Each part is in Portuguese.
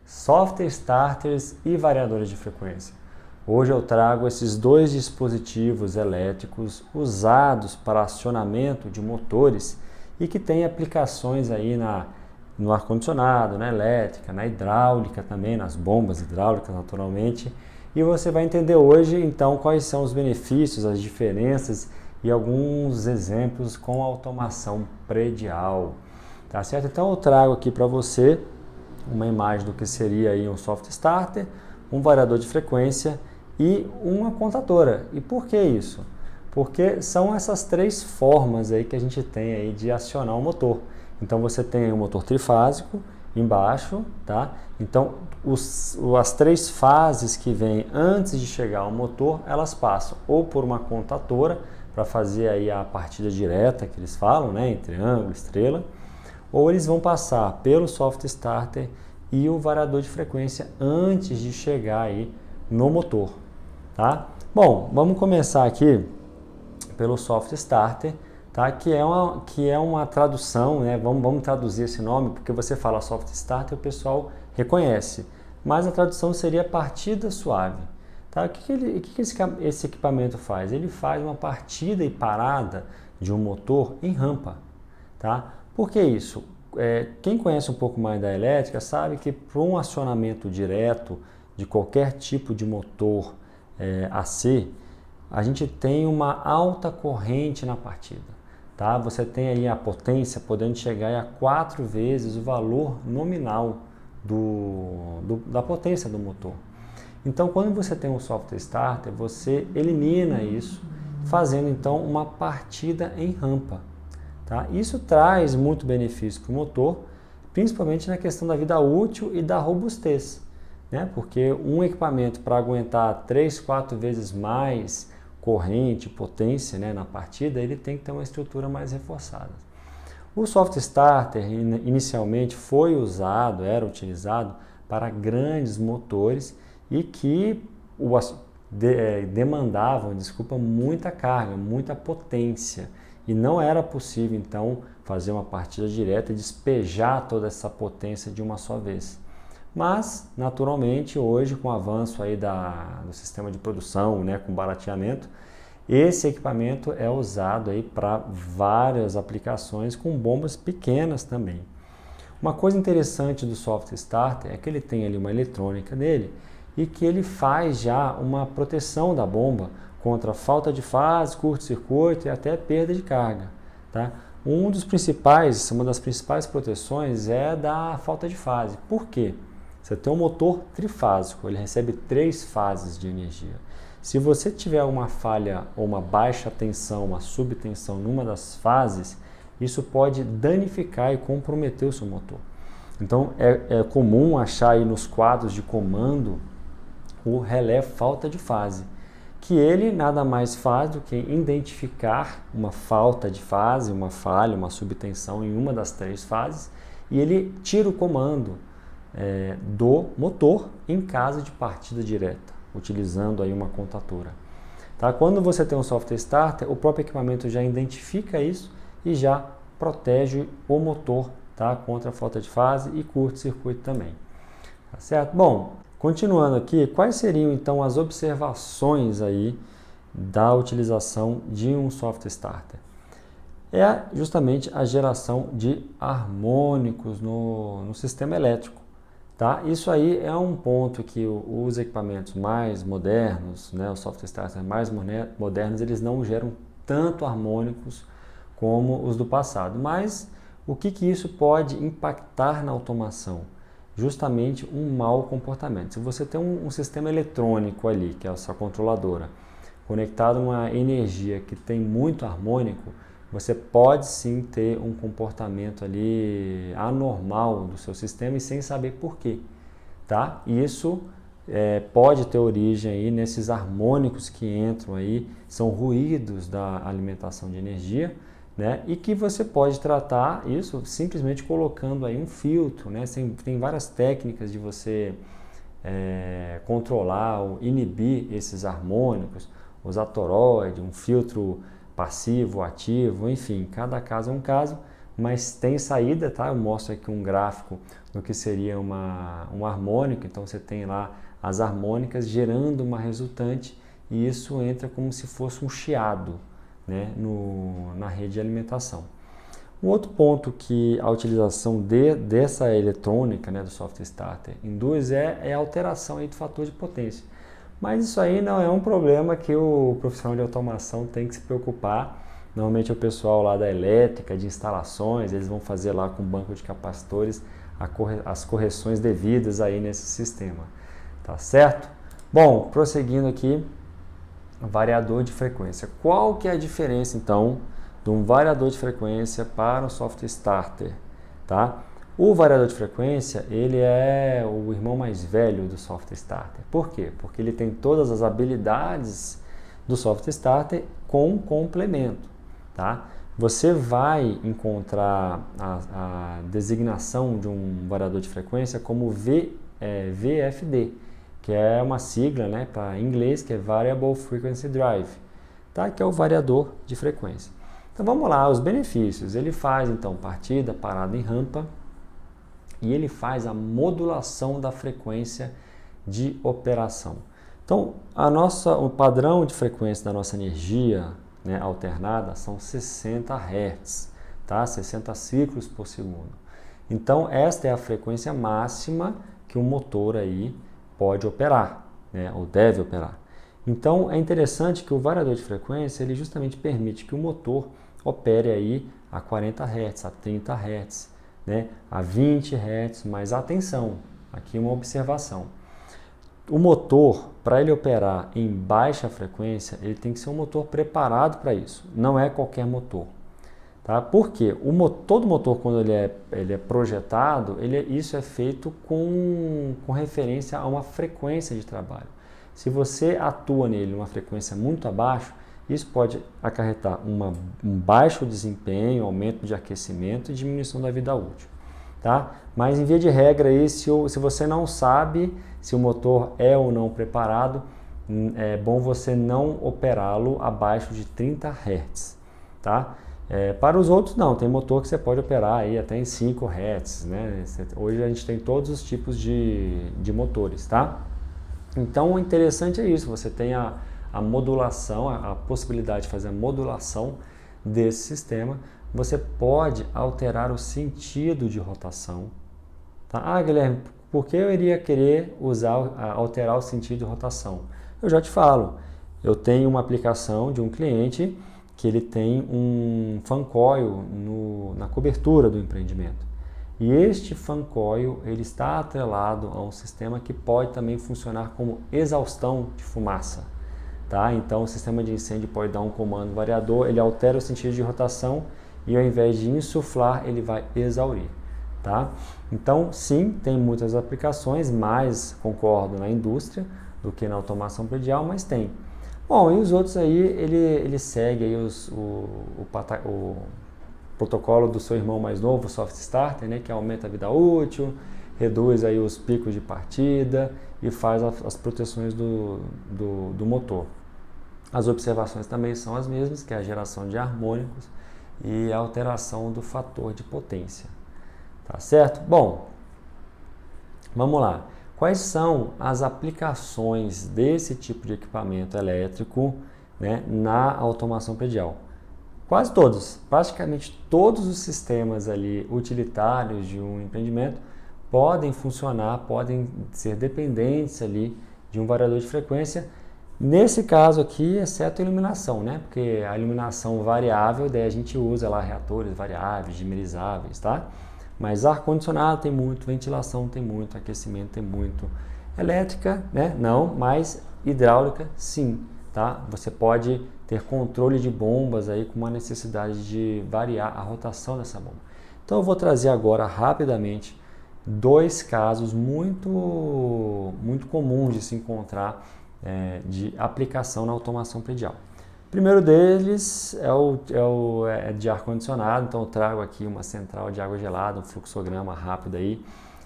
software starters e variadores de frequência. Hoje eu trago esses dois dispositivos elétricos usados para acionamento de motores e que têm aplicações aí no ar-condicionado, na elétrica, na hidráulica também, nas bombas hidráulicas naturalmente. E você vai entender hoje então quais são os benefícios, as diferenças e alguns exemplos com automação predial. Tá certo? Então eu trago aqui para você uma imagem do que seria aí um software starter, um variador de frequência e uma contadora. E por que isso? Porque são essas três formas aí que a gente tem aí de acionar o motor. Então você tem o motor trifásico embaixo, tá? Então as três fases que vêm antes de chegar ao motor, elas passam ou por uma contadora para fazer aí a partida direta que eles falam, né, em triângulo, estrela, ou eles vão passar pelo software starter e o variador de frequência antes de chegar aí no motor, tá? Bom, vamos começar aqui pelo software starter, tá? Que é uma tradução, né? Vamos traduzir esse nome, porque você fala software starter, o pessoal reconhece, mas a tradução seria partida suave, tá? O que esse equipamento faz? Ele faz uma partida e parada de um motor em rampa, tá? Por que isso? Quem conhece um pouco mais da elétrica sabe que para um acionamento direto de qualquer tipo de motor AC, a gente tem uma alta corrente na partida. Tá? Você tem aí a potência podendo chegar a 4 vezes o valor nominal da potência do motor. Então, quando você tem um software starter, você elimina isso, fazendo então uma partida em rampa. Tá? Isso traz muito benefício para o motor, principalmente na questão da vida útil e da robustez, né? Porque um equipamento para aguentar 3, 4 vezes mais corrente, potência, né, na partida, ele tem que ter uma estrutura mais reforçada. O software starter inicialmente era utilizado para grandes motores e que demandavam, muita carga, muita potência. E não era possível, então, fazer uma partida direta e despejar toda essa potência de uma só vez. Mas, naturalmente, hoje, com o avanço aí do sistema de produção, né, com barateamento, esse equipamento é usado aí para várias aplicações com bombas pequenas também. Uma coisa interessante do software starter é que ele tem ali uma eletrônica nele e que ele faz já uma proteção da bomba contra falta de fase, curto-circuito e até perda de carga. Tá? Uma das principais proteções é da falta de fase. Por quê? Você tem um motor trifásico, ele recebe 3 fases de energia. Se você tiver uma falha ou uma baixa tensão, uma subtensão numa das fases, isso pode danificar e comprometer o seu motor. Então é comum achar aí nos quadros de comando o relé falta de fase, que ele nada mais faz do que identificar uma falta de fase, uma falha, uma subtensão em uma das 3 fases, e ele tira o comando do motor em caso de partida direta, utilizando aí uma contadora. Tá? Quando você tem um software starter, o próprio equipamento já identifica isso e já protege o motor, tá? Contra a falta de fase e curto-circuito também. Tá certo? Bom, continuando aqui, quais seriam então as observações aí da utilização de um software starter? É justamente a geração de harmônicos no sistema elétrico. Tá? Isso aí é um ponto que os equipamentos mais modernos, né, os software starters mais modernos, eles não geram tanto harmônicos como os do passado. Mas o que isso pode impactar na automação? Justamente um mau comportamento. Se você tem um sistema eletrônico ali, que é a sua controladora, conectado a uma energia que tem muito harmônico, você pode sim ter um comportamento ali anormal do seu sistema e sem saber por quê, tá? Isso pode ter origem aí nesses harmônicos que entram aí, são ruídos da alimentação de energia, né? E que você pode tratar isso simplesmente colocando aí um filtro, né? Tem várias técnicas de você controlar ou inibir esses harmônicos, usar toroide, um filtro passivo, ativo, enfim, cada caso é um caso, mas tem saída, tá? Eu mostro aqui um gráfico do que seria um harmônico, então você tem lá as harmônicas gerando uma resultante e isso entra como se fosse um chiado, né, na rede de alimentação. Um outro ponto que a utilização dessa eletrônica, né, do software starter induz é a alteração aí do fator de potência. Mas isso aí não é um problema que o profissional de automação tem que se preocupar. Normalmente o pessoal lá da elétrica, de instalações, eles vão fazer lá com o banco de capacitores as correções devidas aí nesse sistema. Tá certo? Bom, prosseguindo aqui, variador de frequência. Qual que é a diferença então de um variador de frequência para um software starter? Tá? O variador de frequência, ele é o irmão mais velho do software starter. Por quê? Porque ele tem todas as habilidades do software starter com complemento. Tá? Você vai encontrar a designação de um variador de frequência como VFD, que é uma sigla, né, para inglês, que é Variable Frequency Drive, tá? Que é o variador de frequência. Então vamos lá, os benefícios. Ele faz então partida, parada e rampa, e ele faz a modulação da frequência de operação. Então o padrão de frequência da nossa energia, né, alternada são 60 Hz, tá? 60 ciclos por segundo. Então esta é a frequência máxima que o motor aí pode operar, né, ou deve operar. Então é interessante que o variador de frequência ele justamente permite que o motor opere aí a 40 Hz, a 30 Hz, né, a 20 Hz, mas atenção, aqui uma observação. O motor, para ele operar em baixa frequência, ele tem que ser um motor preparado para isso. Não é qualquer motor. Tá? Por quê? Todo motor, quando ele é projetado, isso é feito com referência a uma frequência de trabalho. Se você atua nele numa frequência muito abaixo, isso pode acarretar um baixo desempenho, aumento de aquecimento e diminuição da vida útil. Tá? Mas, em via de regra, aí, se você não sabe se o motor é ou não preparado, é bom você não operá-lo abaixo de 30 Hz. Tá? Para os outros, não. Tem motor que você pode operar aí até em 5 Hz. Né? Hoje a gente tem todos os tipos de motores. Tá? Então, o interessante é isso. Você tem a modulação, a possibilidade de fazer a modulação desse sistema. Você pode alterar o sentido de rotação. Tá? Ah, Guilherme, por que eu iria querer alterar o sentido de rotação? Eu já te falo. Eu tenho uma aplicação de um cliente que ele tem um fan coil na cobertura do empreendimento. E este fan coil ele está atrelado a um sistema que pode também funcionar como exaustão de fumaça. Tá? Então o sistema de incêndio pode dar um comando variador, ele altera o sentido de rotação e ao invés de insuflar, ele vai exaurir. Tá? Então sim, tem muitas aplicações, mais concordo na indústria do que na automação predial, mas tem. Bom, e os outros aí, ele segue aí o protocolo do seu irmão mais novo, o soft starter, né, que aumenta a vida útil, reduz aí os picos de partida e faz as proteções do motor. As observações também são as mesmas, que é a geração de harmônicos e a alteração do fator de potência. Tá certo? Bom, vamos lá. Quais são as aplicações desse tipo de equipamento elétrico, né, na automação predial? Quase todos, praticamente todos os sistemas ali utilitários de um empreendimento podem funcionar, podem ser dependentes ali de um variador de frequência. Nesse caso aqui, exceto a iluminação, né? Porque a iluminação variável, daí a gente usa lá reatores variáveis, dimerizáveis, tá? Mas ar-condicionado tem muito, ventilação tem muito, aquecimento tem muito. Elétrica, né? Não, mas hidráulica, sim, tá? Você pode ter controle de bombas aí com uma necessidade de variar a rotação dessa bomba. Então eu vou trazer agora rapidamente dois casos muito comuns de se encontrar de aplicação na automação predial. O primeiro deles é de ar-condicionado, então eu trago aqui uma central de água gelada, um fluxograma rápido aí,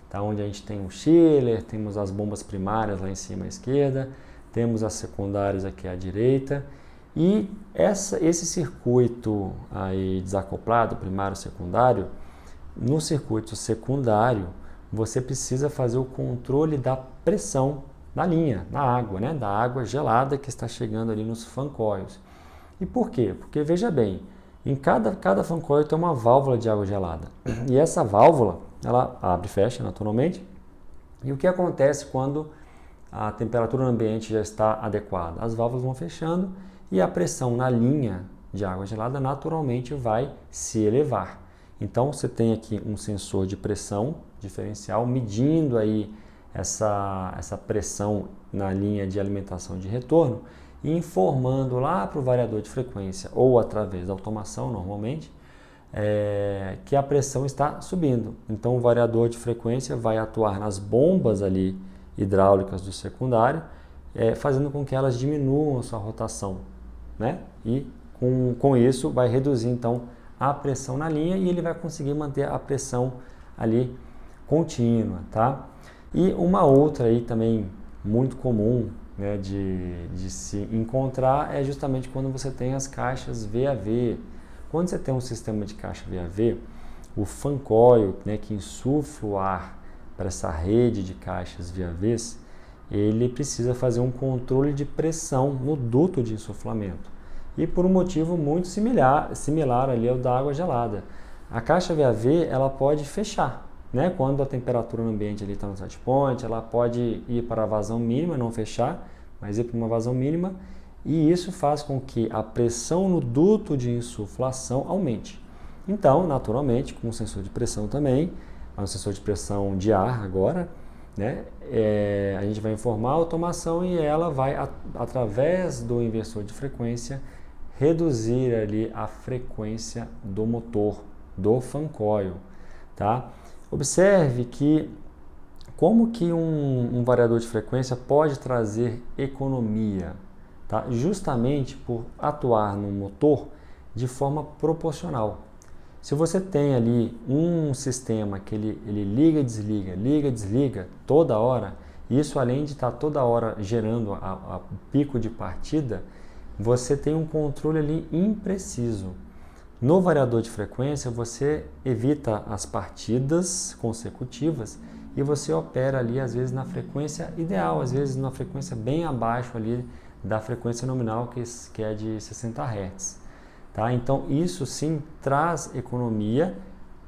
tá? Onde a gente tem um chiller, temos as bombas primárias lá em cima à esquerda, temos as secundárias aqui à direita, E esse circuito aí desacoplado, primário e secundário, no circuito secundário, você precisa fazer o controle da pressão na linha, na água, né? Da água gelada que está chegando ali nos fan coils. E por quê? Porque, veja bem, em cada fan coil tem uma válvula de água gelada. E essa válvula, ela abre e fecha naturalmente. E o que acontece quando a temperatura no ambiente já está adequada? As válvulas vão fechando e a pressão na linha de água gelada naturalmente vai se elevar. Então você tem aqui um sensor de pressão diferencial medindo aí essa pressão na linha de alimentação de retorno e informando lá para o variador de frequência ou através da automação normalmente que a pressão está subindo. Então o variador de frequência vai atuar nas bombas ali hidráulicas do secundário, fazendo com que elas diminuam a sua rotação, né? E com isso vai reduzir então a pressão na linha e ele vai conseguir manter a pressão ali contínua, tá? E uma outra aí também muito comum, né, de se encontrar é justamente quando você tem as caixas VAV. Quando você tem um sistema de caixa VAV, o fan coil, né, que insufla o ar para essa rede de caixas VAVs, ele precisa fazer um controle de pressão no duto de insuflamento. E por um motivo muito similar ali ao da água gelada. A caixa VAV ela pode fechar, né? Quando a temperatura no ambiente está no set point, ela pode ir para a vazão mínima, não fechar, mas ir para uma vazão mínima, e isso faz com que a pressão no duto de insuflação aumente. Então, naturalmente, com o sensor de pressão também, um sensor de pressão de ar agora, né? A gente vai informar a automação e ela vai, através do inversor de frequência, reduzir ali a frequência do motor, do fan coil, tá? Observe que como que um variador de frequência pode trazer economia, tá? Justamente por atuar no motor de forma proporcional. Se você tem ali um sistema que ele liga e desliga toda hora, isso além de estar toda hora gerando o pico de partida, você tem um controle ali impreciso. No variador de frequência, você evita as partidas consecutivas e você opera ali, às vezes, na frequência ideal, às vezes na frequência bem abaixo ali da frequência nominal, que é de 60 Hz. Tá? Então, isso sim traz economia,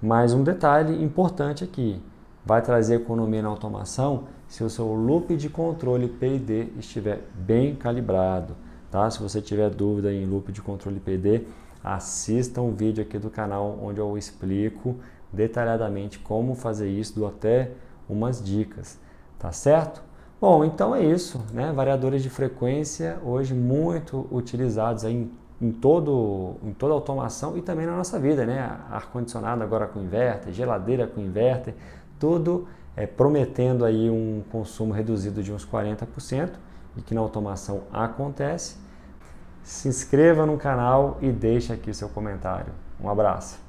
mas um detalhe importante aqui, vai trazer economia na automação se o seu loop de controle PID estiver bem calibrado. Tá? Se você tiver dúvida em loop de controle PID, assista um vídeo aqui do canal onde eu explico detalhadamente como fazer isso, dou até umas dicas, tá certo? Bom, então é isso, né? Variadores de frequência hoje muito utilizados aí em toda a automação e também na nossa vida, né? Ar-condicionado agora com inverter, geladeira com inverter, tudo prometendo aí um consumo reduzido de uns 40% e que na automação acontece. Se inscreva no canal e deixe aqui seu comentário. Um abraço.